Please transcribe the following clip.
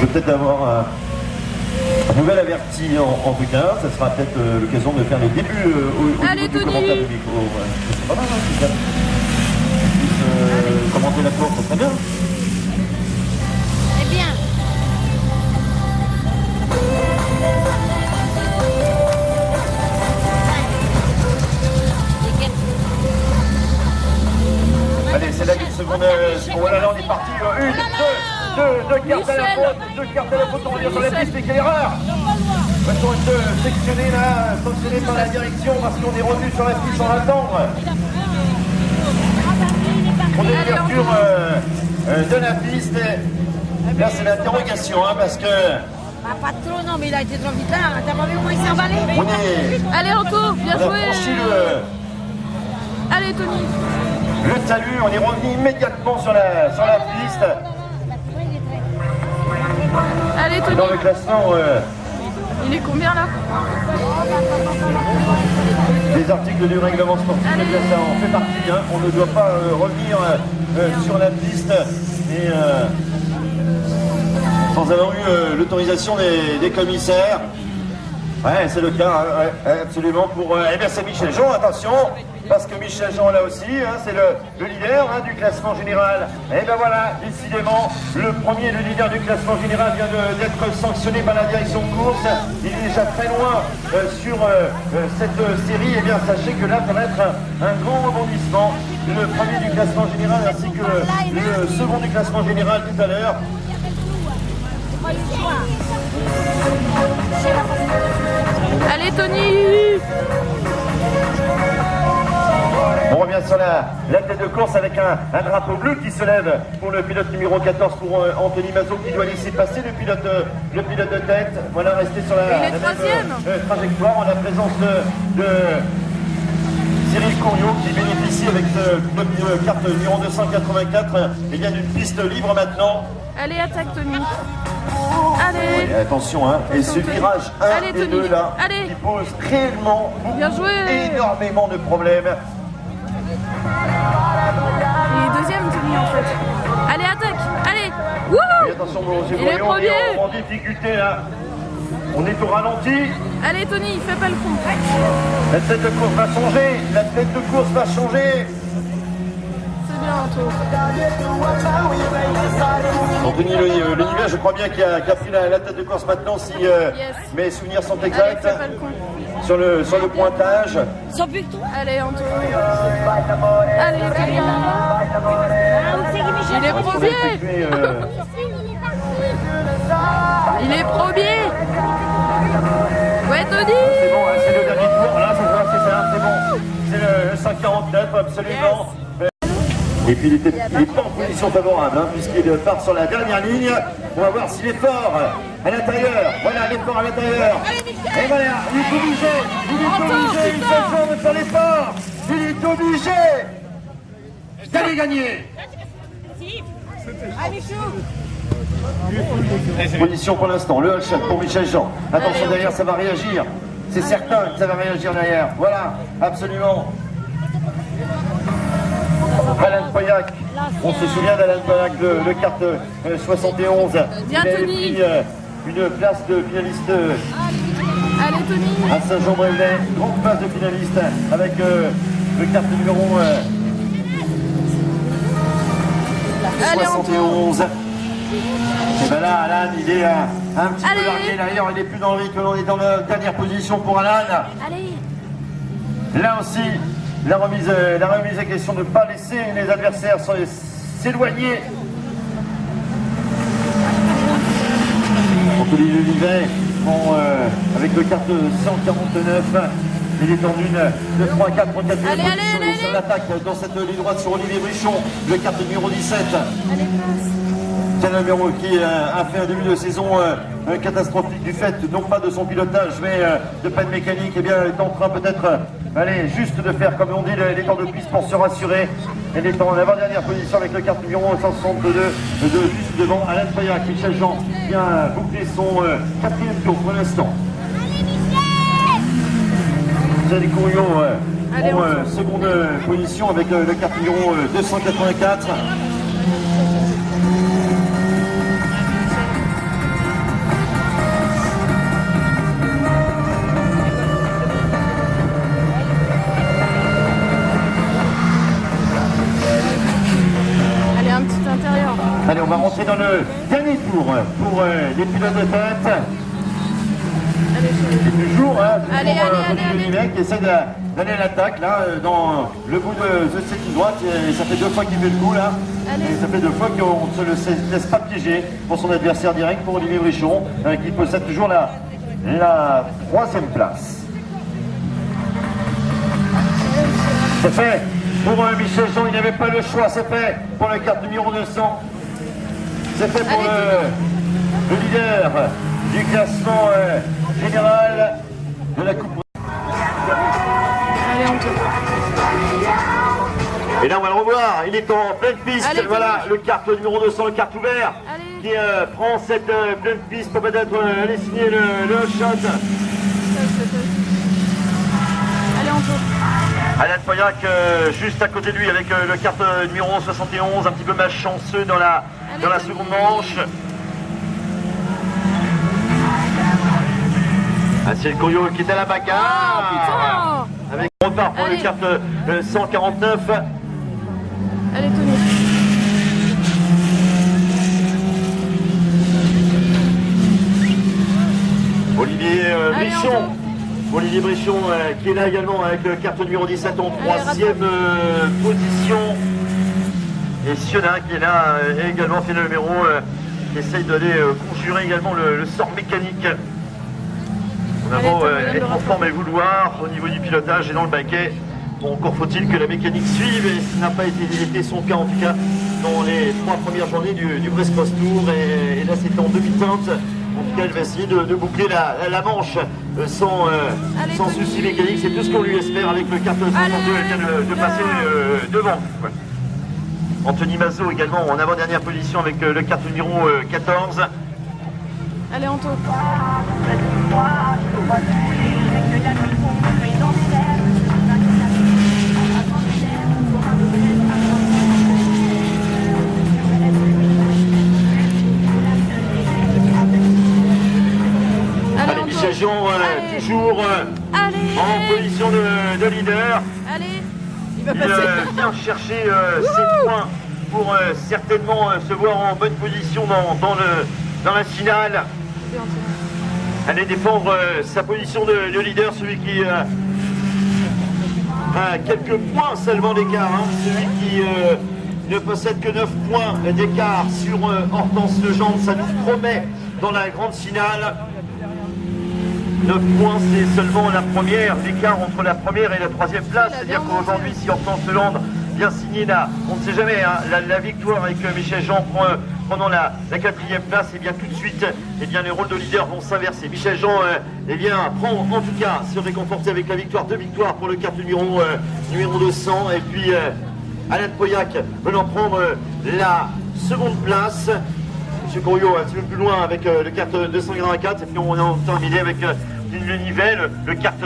vais peut-être avoir un nouvel averti en tout cas. Ça sera peut-être l'occasion de faire les débuts au Allez, niveau du Tony. commentaire du micro. Ouais. C'est pas mal, hein, tout ça. Commenter la course, c'est très bien. C'est bien. Allez, c'est la seconde. Oh là là, on est parti. Deux cartes à la faute. Deux cartes à la faute, on revient sur la piste, mais quelle erreur! On va être sectionné là, sanctionné par la direction parce qu'on est revenu sur la piste sans attendre. Pour l'ouverture de la piste, là c'est l'interrogation, hein, parce que Bah, pas trop, non, mais il a été trop vite là. T'as pas vu comment il s'est emballé? on est. Allez, Anto, bien On a joué. franchi Allez, Tony. le talus, on est revenu immédiatement sur la piste. Allez, Tony. Dans le classement Il est combien là? des articles du règlement sportif, eh bien, ça en fait partie, hein. On ne doit pas revenir sur la piste et sans avoir eu l'autorisation des commissaires. Ouais, c'est le cas, hein, ouais, absolument. Pour, eh bien, c'est Michel Jean, attention, parce que Michel Jean, là aussi, hein, c'est le leader hein, du classement général. Et bien voilà, décidément, le premier, le leader du classement général vient d'être sanctionné par la direction de course. Il est déjà très loin sur cette série. Et bien, sachez que là, ça va être un grand rebondissement. Le premier du classement général ainsi que le second du classement général tout à l'heure. Allez, Tony. On revient sur la tête de course avec un drapeau bleu qui se lève pour le pilote numéro 14 pour Anthony Mazot qui doit laisser passer le pilote de tête. Voilà, rester sur la même trajectoire en la présence de Cyril Couriot qui bénéficie avec notre carte numéro 284 et bien d'une piste libre maintenant. Allez, attaque, Tony. Allez. Et attention, hein, et ce virage 1 Allez, et Tony. 2 là, Allez. qui pose réellement Bien joué. énormément de problèmes. Il est deuxième, Tony, en fait. Allez, attaque. Allez. Wouhou. Et attention, Il est premier. on est en difficulté là. On est au ralenti. Allez, Tony, fais pas le con. La tête de course va changer. La tête de course va changer. C'est bien, Anto. Anthony Lenivert, je crois bien qu'il a pris la tête de course maintenant si mes souvenirs sont Allez, exacts. fais pas le con. Sur le pointage. Sans plus que toi. Allez, Anto. Allez, Tony. Il est premier. Il est premier. Ouais, Tony. C'est bon, hein, c'est le dernier tour. Là, c'est ça, c'est bon. C'est le 549, absolument. Et puis il est pas en position favorable, hein, puisqu'il part sur la dernière ligne. On va voir s'il est fort à l'intérieur. Voilà, l'effort à l'intérieur. Et voilà, il est obligé. Il est obligé, il s'assure de faire l'effort. Il est obligé d'aller gagner. Position pour l'instant, le shot pour Michel Jean. Attention derrière, ça va réagir. C'est certain que ça va réagir derrière. Voilà, absolument. Alan Poyac, on se souvient d'Alan Poyac, le carte 71. Bien, Il avait Tony. pris une place de finaliste Allez, Tony. à Saint-Jean-Brévelay, grande place de finaliste avec le carte numéro Allez, 71. Et ben là, Alan, il est un petit peu largué d'ailleurs, il n'est plus dans le rythme, on est dans la dernière position pour Alan. Allez. Là aussi, la remise est question de ne pas laisser les adversaires s'éloigner. Anthony Lenivert, avec le carte 149, il est en une de 3-4 pour 4 Allez, allez, sur l'attaque dans cette ligne droite sur Olivier Brichon, le carte numéro 17. Allez, passe. C'est un numéro qui a fait un début de saison catastrophique du fait, non pas de son pilotage, mais de panne mécanique. Et bien, elle est en train peut-être, allez, juste de faire, comme on dit, les temps de piste pour se rassurer. Elle est en avant-dernière position avec le carte numéro 162, juste devant Alain Payac. Michel Jean vient boucler son quatrième tour pour l'instant. Michel Couriot en seconde position avec le carte numéro 284. Dernier tour pour les pilotes de tête. Et toujours, Allez, Olivier qui essaie d'aller à l'attaque là, dans le bout de cette ligne droite. Et ça fait 2 fois qu'il fait le coup là. Et ça fait 2 fois qu'on ne se laisse pas piéger pour son adversaire direct, pour Olivier Brichon, qui possède toujours la 3e place. C'est fait pour Michel Jean, il n'avait pas le choix, c'est fait pour la carte numéro 200. C'est fait pour le leader du classement général de la Coupe. Allez, on tourne. Et là on va le revoir, il est en pleine piste. Allez, voilà le carte numéro 200, le carte ouvert, qui prend cette pleine piste pour peut-être aller signer le shot. Allez, on tourne. Alain Poyac juste à côté de lui avec le carte numéro 71, un petit peu malchanceux dans la seconde manche. C'est le Coyo qui est à la bagarre. Avec on repart pour le carte 149. Allez, Tony. Olivier Brichon. Olivier Brichon qui est là également avec le carte numéro 17 en 3e position. Et Sionin qui est là également fait le numéro qui essaye d'aller conjurer également le sort mécanique. On va être en forme et vouloir au niveau du pilotage et dans le baquet. Bon, encore faut-il que la mécanique suive, et ce n'a pas été son cas en tout cas dans les 3 premières journées du Brest Cross Tour. Et là c'était en demi-teinte. En tout cas, elle va essayer de boucler la manche sans souci mécanique. C'est tout ce qu'on lui espère avec le carte 62. Elle vient de passer devant. Ouais. Anthony Mazot également en avant-dernière position avec le carte numéro 14. Allez, on tourne. Allez, Michel Jean toujours en position de leader. Allez, il va Il passer. vient chercher ses points pour certainement se voir en bonne position dans la finale. Allez défendre sa position de leader, celui qui a quelques points seulement d'écart, celui qui ne possède que 9 points d'écart sur Hortense Legendre. Ça nous promet dans la grande finale. 9 points, c'est seulement la première, l'écart entre la première et la 3e place. C'est-à-dire qu'aujourd'hui, si Hortense Legendre vient signer on ne sait jamais, la victoire avec Michel Jean prenant la 4e place, et bien tout de suite, les rôles de leader vont s'inverser. Michel Jean prend en tout cas se réconforter avec la victoire, 2 victoires pour le carte numéro 200, et puis Alain Poyac venant prendre la 2e place. Monsieur Corio un petit peu plus loin avec le carte 284, et puis on a terminé avec le Nivelle, le carte